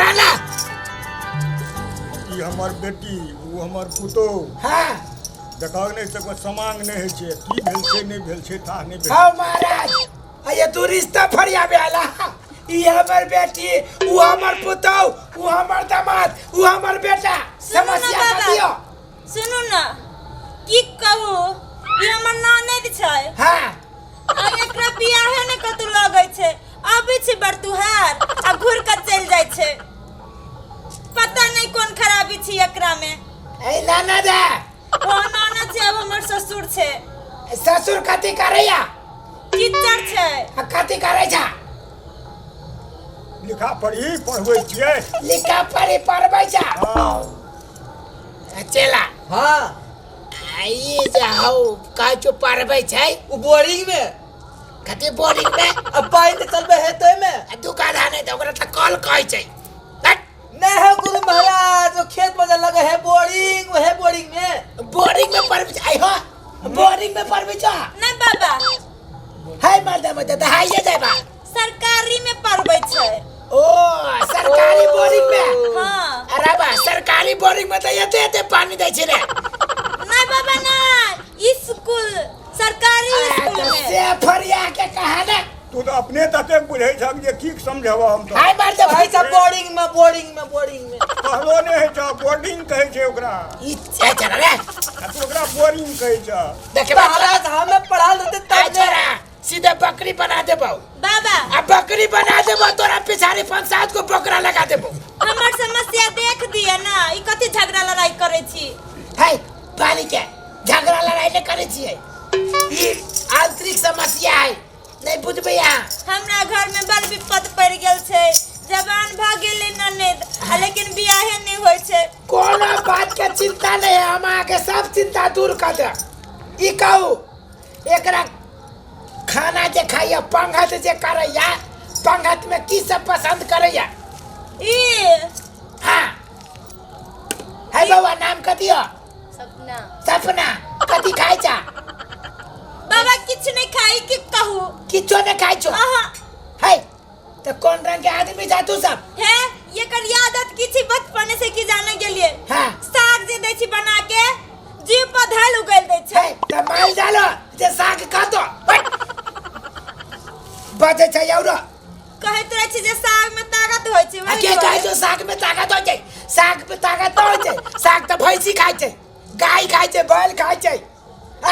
रहला ई हमर बेटी वो हमर पुतो हाँ देखाव नहीं सको समांग नहीं है छे की भेल छे नहीं भेल छे था नहीं भेल हाँ महाराज ये तू रिश्ता फरिया बेला ई हमर बेटी वो हमर पुतो वो हमर दामाद वो हमर बेटा समस्या दियो सुनू ना की कहू ई हमर ननद छै हाँ आ एकरा बियाह ने कतु लगै छै अबै छै बरतुहार आ घुर के चल जाय छै पता नहीं कौन खराबी छी एकरा में ए ननद ओ ननद छै अब हमर ससुर छै ससुर कथी करैया टीचर छै आ कथी करै छा लिखा पढ़ी पढ़बै छियै लिखा पढ़ी पढ़बै छा हाँ चला हाँ ये जाओ का जो पढ़बै छै वो बोरिंग में कथी बोरिंग में अब पानी निकलबे है तो में दुकान है तो ओकरा त कॉल कहै छै हट नहीं है गुरु महाराज वो खेत में लगे है बोरिंग वो है बोरिंग में बोरिंग में पढ़बै छै हो बोरिंग में पढ़बै छ नहीं बाबा हाय मर्दा मत त हाय जाय बा सरकारी में पढ़बै छै ओ सरकारी बोरिंग में हां अरे बा सरकारी बोरिंग में त एते पानी दै छै रे नहीं बाबा नहीं स्कूल सरकारी स्कूल में से फरिया के कहा ना तू तो अपने तते बुझै छक जे की समझावा हम तो हाय मर्दा भाई साहब बोरिंग में कहलो नहीं है छ बोर्डिंग कहै छै ओकरा ई चल रे आ तू ओकरा बोरिंग कहै छ देखे महाराज हमें पढ़ा देते तब छोरा सीधे बकरी बना देबो बाबा अब बकरी बना देबो तोरा पिछाड़ी 5-7 को बकरा लगा देबो हमर समस्या देख दिया ना ई कथि झगड़ा लड़ाई करे छी हाय पानी के झगड़ा लड़ाई नहीं करे छिए ई आंतरिक समस्या है नहीं बुझबे यहाँ हमरा घर में बड़ विपद पड़ गेल छै जवान भ गेलै ननद लेकिन बियाहे नहीं होय छै कोनो बात के चिंता नहीं है हम आके सब चिंता दूर कर दे ई कहू एकरा खाना जे खाइया पंगत जे करैया पंगत में की सब पसंद करैया ई हाँ है बाबा नाम कथी हो सपना सपना कथी खाइ छा बाबा किछ नहीं खाई कि कहू किछो नहीं खाइ छो आहा है तो कौन रंग के आदमी जा तू सब है ये कर आदत की थी बचपन से की जाने के लिए हाँ साग जे दै छी बना के जीव पर धैल उगल दै छै है तो माल डालो जे साग खा तो बजे छै औरो कहैत रहे छी जे साग में ताकत होय छै आ के कहै छो साग में ताकत हो छै साग में ताकत हो छै साग तो भैंसी खाइ छै गाय खाइ छै बैल खाइ छै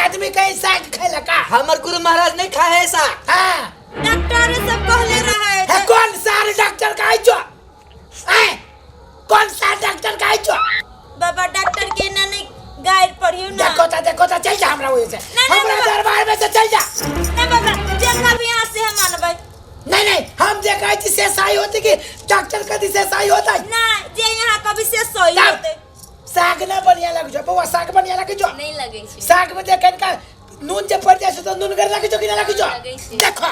आदमी कहीं साग खैला का हमार गुरु महाराज नहीं खाए है सा हाँ डॉक्टर सब कहले रहे है कौन सारे डॉक्टर कहै छो हैं कौन सा डॉक्टर कहै छो बाबा डॉक्टर के ना नहीं गाइड पढ़ियो ना देखो ता चल जा हमरा ओए से हमरा दरबार में से चल जा नहीं बाबा देखा भी यहाँ से हम मानबै नहीं हम जे कहै छी से सही होते कि डॉक्टर कथी से सही होता है ना जे यहाँ कभी से सही तब होते साग ना बढ़िया लगे छो बउआ साग बढ़िया लगे छो नहीं लगे छै साग में देखन का नून जे पड़ जाए तो नून कर लगे छो कि ना लगे छो लगे छै। देखो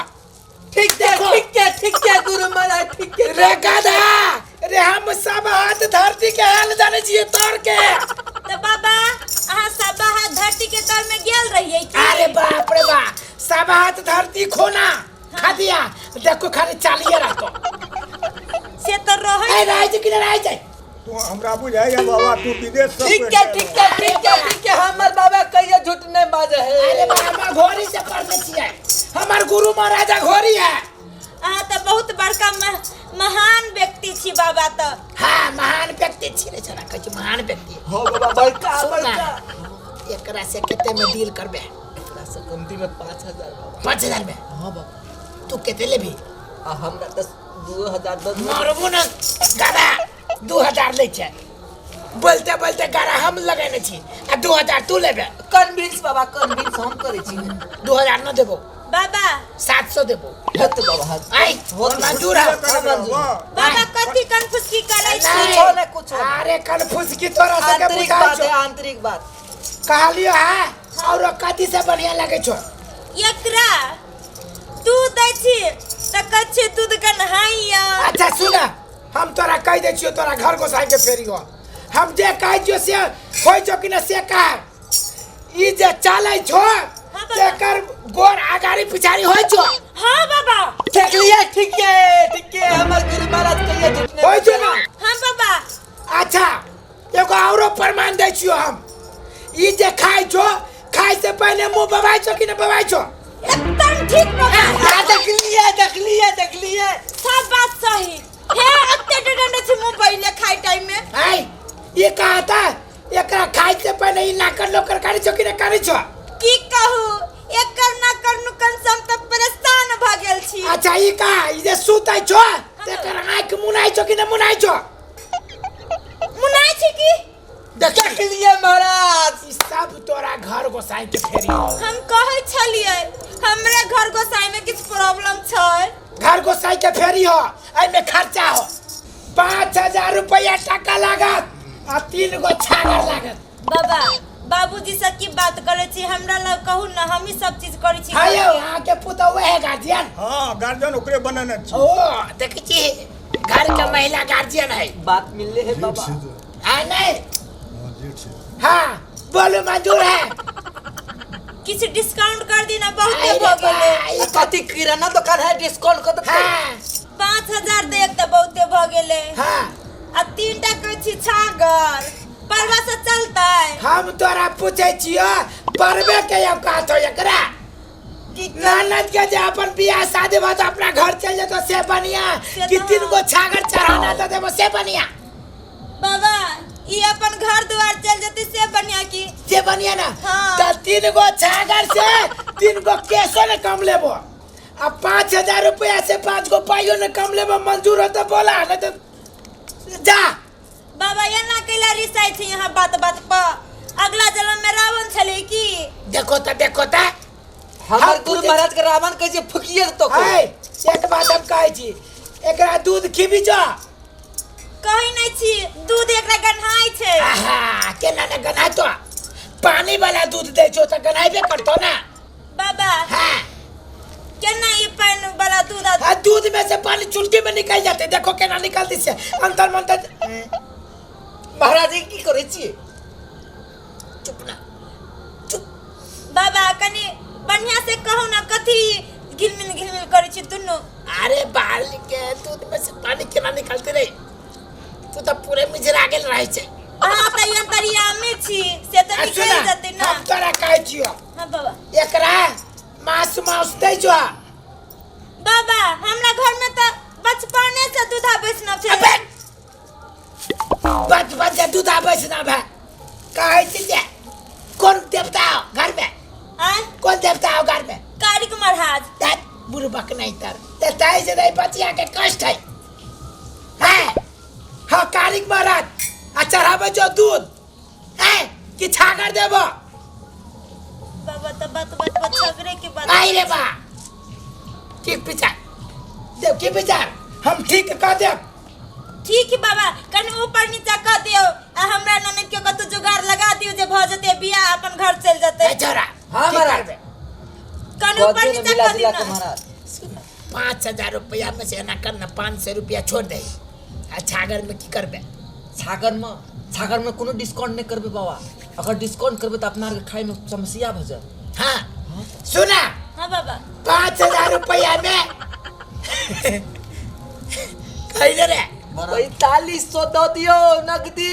ठीक है गुरु महाराज ठीक है रे गाधा रे हम सब हाथ धरती के हाल जाने छिए तोर के तो बाबा अहाँ सब हाथ धरती के तर में गेल रहिए की अरे बाप रे बा सब हाथ धरती खोना खा दिया देखो खाली चालिए रखो से तो रहे ए राज कि ना राज तू हमरा बुझाइया बाबा तू विदेश सब ठीक है हमार बाबा कहियो झूठ नहीं बाजे है अरे बाबा घोरी से पढ़ने छिए हमार गुरु महाराजा घोरी है अहाँ तो बहुत बड़का महान व्यक्ति छी बाबा तो हाँ महान व्यक्ति छिए छना कह महान व्यक्ति हो बाबा बड़का एकरा से केते में डील करबे एकरा से कमती में 5000 बाबा 5000 में हां बाबा तू केते लेबी हमरा तो 2000 दस मारबो न गाड़ा 2000 ले छै बोलते बोलते गाड़ा हम लगेने छी आ 2000 तू लेबे कन्विंस बाबा कन्विंस हम करे छी 2000 न देबो बाबा 700 देबो हत बाबा हत आई बहुत मंजूर है बाबा कथी कंफ्यूज की करे छी कुछो ना कुछो अरे कन्फ्यूज की तोरा से के आंतरिक बुझाई बात है छो आंतरिक बात कहलियो है और कथी से बढ़िया लगे छो एकरा दूध दै छी त कच्छे दूध के नहाइया अच्छा सुन हम तोरा कह दे छियो तोरा घर को साइड के फेरी हो हम जे कह छियो से होय छो कि न से कह ई जे चलै छो तेकर गोर आगारी पिछारी होय छो हाँ बाबा। देख लिया, ठीक है हमारे गुरु महाराज कहिए जितने होय छै ना? हाँ बाबा। अच्छा एगो औरो प्रमाण दै छियो हम। ई जे खाइ छो, खाइ से पहले मुंह बवाइ छो कि न बवाइ छो? एकदम ठीक बाबा। देख लिया सब बात सही हे। अत्ते डंडा छी मुंह पहिले खाइ टाइम में। हाय ये कहा था एकरा खाइ से पहले ई नाकर लोकर करै छो कि न करै छो? की कहू एकर ना करनु कंसम त परेशान भ गेल छी। अच्छा ई का ई जे सुतै छो तेकर आंख मुनाइ छो कि न मुनाइ छो? मुनाई छी की? देख लिया महाराज। ई सब तोरा घर गोसाई के फेरी। हम कहै छलिए हमरे घर गोसाई में किछ प्रॉब्लम छै। घर गोसाई के फेरी हो, एहि में खर्चा हो 5000 रुपया टका लागत आ 3 गो छागर लागत। बाबा बाबूजी से की बात करे छी? हमरा लग कहू ना, हम ही सब चीज करै छी। हाय अहाँ के पुतौ है गार्जियन। हाँ गार्जियन ओकरे बनने छी। ओ देखै छी घर के महिला गार्जियन है। बात मिलले है बाबा। है नहीं? हाँ बोलो मंजूर है। किछ डिस्काउंट कर दी ना, बहुत अरे भ गेले। भाई, कथी किराना दुकान है, डिस्काउंट कर दे। हाँ 5000 दे त बहुत भ गेले। हाँ आ 3 टा कहै छी छागर परवा से चलतै? हम तोरा पूछे छियो परबे के औकात हो एकरा? ननद के जे अपन बियाह शादी भा तो अपना घर चल जेतो से बढ़िया कि 3 गो छागर चढ़ाना तो देबो से बढ़िया? बाबा ई अपन घर द्वार चल जते से बढ़िया की? से बढ़िया ना? हाँ। तो 3 गो छागर से 3 गो केसो न कम लेबो। अब 5000 रुपया से 5 गो पाइयो न कम लेबो। मंजूर हो तो बोला न तो जा। बाबा ये ना कैला रिसाई छी यहाँ बात पर। अगला जन्म में रावण छले की? देखो तो हमारे गुरु महाराज के रावण कहे जे फुकिए तो हाय एक बात हम कहै छी एकरा दूध खिबी जो? कहि नै छी दूध एकरा गन्हाई छै। आहा केना न गन्हाय तो? पानी वाला दूध दे छो तो गन्हाइबे करतो ना। बाबा हाँ केना ई पानी वाला दूध हाँ दूध में से पानी चुल्टी में निकल जाते। देखो केना निकलती से अंतर मंतर। महाराज की करे छी? चुप ना चुप। बाबा कनी बढ़िया से कहू ना, कथी घिलमिल करै छी दुनु? अरे बाल के दूध में से पानी केना निकलते रे? तू तो पूरे मिजरा गेल रहे छे। अहाँ त यंतरिया में छी से त निकल जते ना। हम तोरा कहै छियो हां बाबा। एकरा मांस दे जो। बाबा हमरा घर में त बचपने से दूधा वैष्णव छै। अबे बचपन से दूधा वैष्णव है कहै छी जे कौन देवता हो घर में? हां कौन देवता हो घर में? कारिक महाराज। दैट बुरबक नहीं तर ताई से नहीं बचिया के कष्ट है। हाँ कारिक महाराज आ चढ़ाबे जो दूध है कि छागर देबो? बाबा त बात पर झगड़े के बात। आई रे बा ठीक विचार देव की विचार हम ठीक कह देव। ठीक है बाबा कनी ऊपर नीचा कर दियो आ हमरा ननद के कतो जुगाड़ लगा दियो जे भ जते बियाह अपन घर चल जते। ए छोरा हाँ महाराज। कनी ऊपर नीचा कर दियो ना। महाराज 5000 रुपया में से ना करना 500 रुपया छोड़ दे। आ छागर में की करबे? छागर में कोनो डिस्काउंट नहीं करबे बाबा। अगर डिस्काउंट करबे तो अपना के खाए में समस्या भ जाए। हाँ सुना हां बाबा 5000 रुपया में कहीं रे 4500 दो दियो नगदी।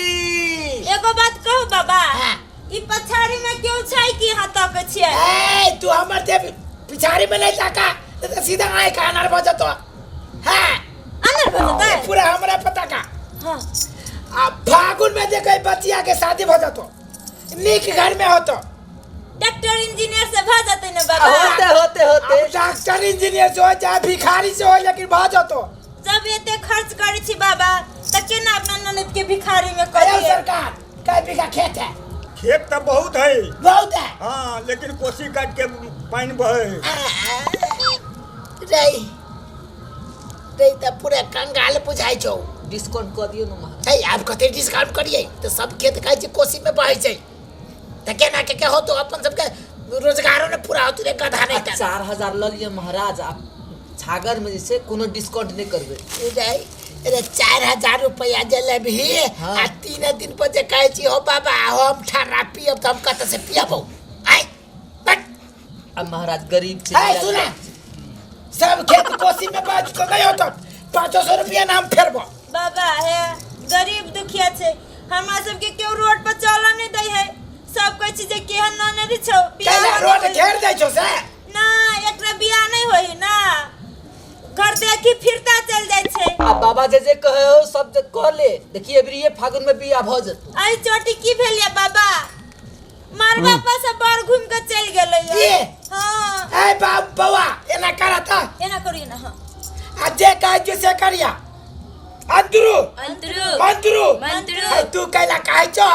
एगो बात कहू बाबा। हाँ। ई पछाड़ी में क्यों छै कि हां तक छियै? ए तू हमर दे पिछाड़ी में नहीं ताका तो सीधा आए का अनार बजतो। हाँ अनर बजतै? पूरा हमरा पता का। हां आ फागुन में देखे बचिया के शादी भ जतो नीक घर में होतो। डॉक्टर इंजीनियर से भ जते ने बाबा। होते अब डॉक्टर इंजीनियर से हो चाहे भिखारी से हो लेकिन भ जतो। जब एते खर्च करै छी बाबा त केना अपना ननद के भिखारी में कर अरे दिए? सरकार कई बीघा खेत है? खेत तो बहुत है। बहुत है। हाँ लेकिन कोसी काट के पानी बहे। रही तो पूरे कंगाल बुझाई छो। डिस्काउंट कर दियो न महाराज। है आप कते डिस्काउंट करिए तो सब खेत खाई छे कोसी में बहे छे त केना के हो तो अपन सबके रोजगारों ने पूरा होती रे गधा नहीं था। 4000 ल लिया महाराज। आप छागर में जैसे कोनो डिस्काउंट नहीं करबे। अरे 4000 रुपया जलेबी हाँ। आ 3 दिन पर जे कहै छी हो बाबा हम ठर्रा पियब तो हम कत से पियबो? आई बट अब महाराज गरीब है सुना सब खेत कोसी में बाज तो नहीं होता 500 रुपया नाम फेरबो बाबा है गरीब दुखिया छे हमरा सबके केओ रोड पर चला नहीं दै है सब कोई चीज केहन ना नहीं छौ केला रोड घेर दै छौ से ना एकरा बियाह नहीं होई ना घर देखी फिरता चल जाय छे आ बाबा जे कहे हो सब जे कर ले देखिए अभी ये फागुन में बियाह भ जत आई चोटी की भेलिया बाबा मार बापा से बार घूम के चल गेलै ये हां ए बाप बवा एना करता एना करिए ना हां आ जे काज जो से करिया अंतरू मंत्रू ए, तू कैला काहे छ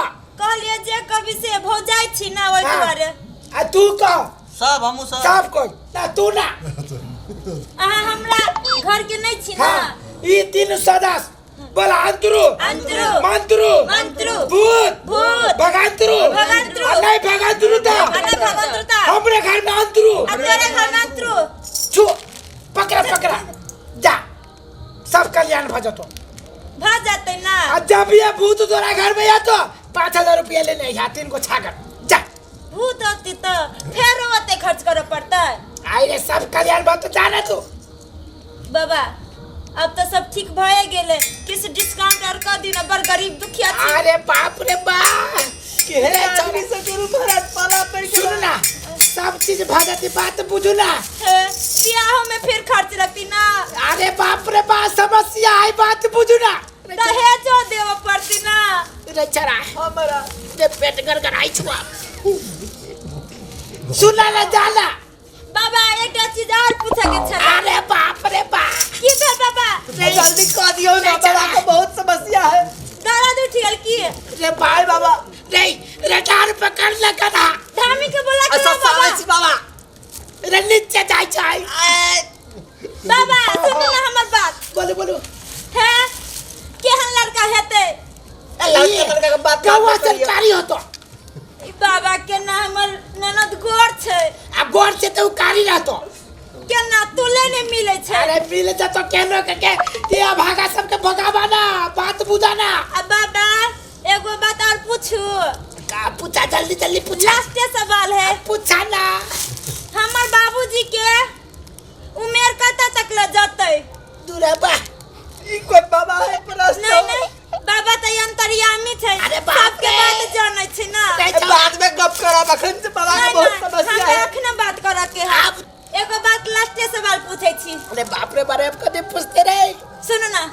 कहलिए जे कभी से भौ जाय छी ना ओइ हाँ। दुआरे आ तू कह सब हमू सब सब कोई ना तू ना अहाँ हमरा घर के नहीं छी ना हाँ ई तीन सदस्य बोला अंतरू अंतरू मंत्रू भूत भगंतरू नहीं भगंतरू था हमरे घर में अंतरू छू पकड़ा जा सब कल्याण भ जतो भ जाते ना आ जब ये भूत तोरा घर में या तो 5000 रुपया लेने या 3 को छागर जा भूत होती तो फिर ओते खर्च करे पड़ता आई रे सब कल्याण भ तो जाना तू बाबा अब तो सब ठीक भए गेले किस डिस्काउंट और कर दिन बड़ गरीब दुखिया छी अरे बाप रे बाप केहरे आदमी से गुरु महाराज पाला पे सुन ना सब चीज भगती बात बुझू ना बियाह में फिर खर्च लगती ना अरे बाप रे बाप समस्या है बात बुझू ना दहेजो देव पड़ती ना रे चरा हमारा रे पेट गड़गड़ाई छुआ सुना ना जाना बाबा एक चीज और पूछे के छला अरे बाप रे बाप की भेल बाबा जल्दी कह दियो ना बाबा को बहुत समस्या है दर्द उठियल की रे भाई बाबा रे रटार पकड़ ले कदा धामी के बोला के ऐसा बाबा साले बाबा रे नीचे जाई जाई बाबा सुन ना हमर बात बोलो है केहन लड़का हेते लड़का का बात कौवा सरकारी हो तो ई बाबा के ना हमर ननद गोर छै आ गोर से तो कारी ना तो केना तुले ने मिले छै अरे मिल जा तो केनो के ये भागा सबके भगावा ना बात बुझाना अब बाबा एगो बात और पूछू का पूछा जल्दी पूछा लास्ट सवाल है पूछा ना हमर बाबूजी के उम्र कता तक ल जतै दूरे बा ई कोई बाबा है प्रश्न नहीं बाबा त अंतर्यामी छै अरे बाप सबके रे। बात जानै छै ना बाद में गप करा बखन से बाबा को बहुत समस्या है अखने बात कर के है एगो बात लास्ट सवाल पूछै छी अरे बाप रे बारे अब कदे पूछते रहे सुनो ना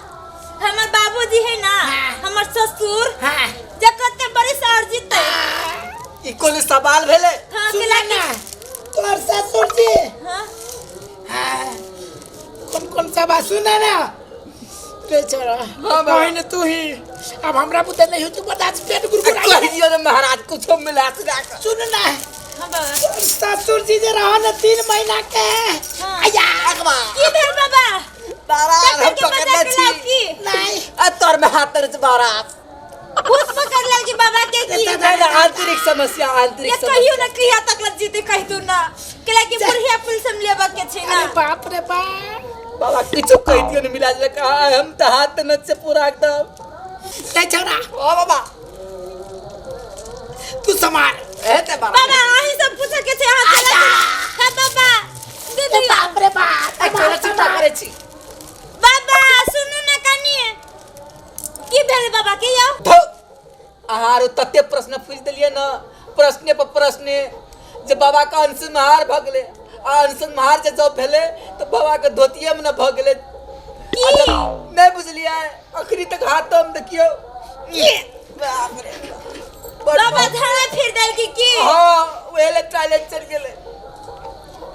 हमर बाबूजी है ना हाँ। हमर ससुर हाँ जे कते बड़ी सर जीते ई कोन सवाल भेले हां सुना ना तोर ससुर जी हां हाँ कौन सा बात सुना ना रे छोरा हाँ बाबा। बहन तू ही अब हमरा पुते नहीं हो तू बता पेट गुरगुराई कह दियो ना महाराज कुछ मिला के सुन ना हां बाबा तोर ससुर जी जे रहो ना 3 महीना के हाँ। आया अगवा की भेल बाबा बारा हम डॉक्टर के पकड़ना बता के लाओ छी की नहीं आ तोर में हाथ तरच बारा भूत पकड़ लेगी बाबा के की आंतरिक समस्या ये आंतरिक कहियो ना क्रिया तक लग जीते कह दू ना केला की बुढ़िया पुलिस में लेबा के छै ना अरे बाप रे बाप बाबा किछो कह दियो न मिला ले कहा हम त हाथ न से पूरा एकदम ले छोरा ओ बाबा तू संभाल एते बाबा बाबा आही सब पूछे के छै हाथ आजा। है बाबा दे रे दियो बाप रे बाप आ तोरा चिंता करे छी बाबा सुनु ना कनी की भेल बाबा के यौ धो आहार तते प्रश्न पूछ देलिए न प्रश्न पर प्रश्न जे बाबा का अंश में हार भगले आ अंश में हार जे जब भेले तो बाबा के धोतिये में न भगले नहीं बुझलिए आखिरी तक हाथ हम देखियो बाप रे बाबा धड़ा फिर देल की हां वेले टॉयलेट चल गेले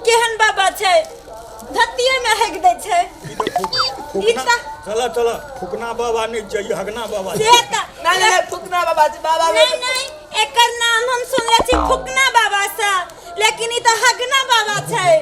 केहन बाबा छै धतिये में हेग दे छै फुकना चला फुकना बाबा नहीं चाहिए हगना बाबा से त नहीं फुकना बाबा जी बाबा नहीं एकर नाम हम सुनले छी फुकना बाबा से लेकिन ई त हगना बाबा छै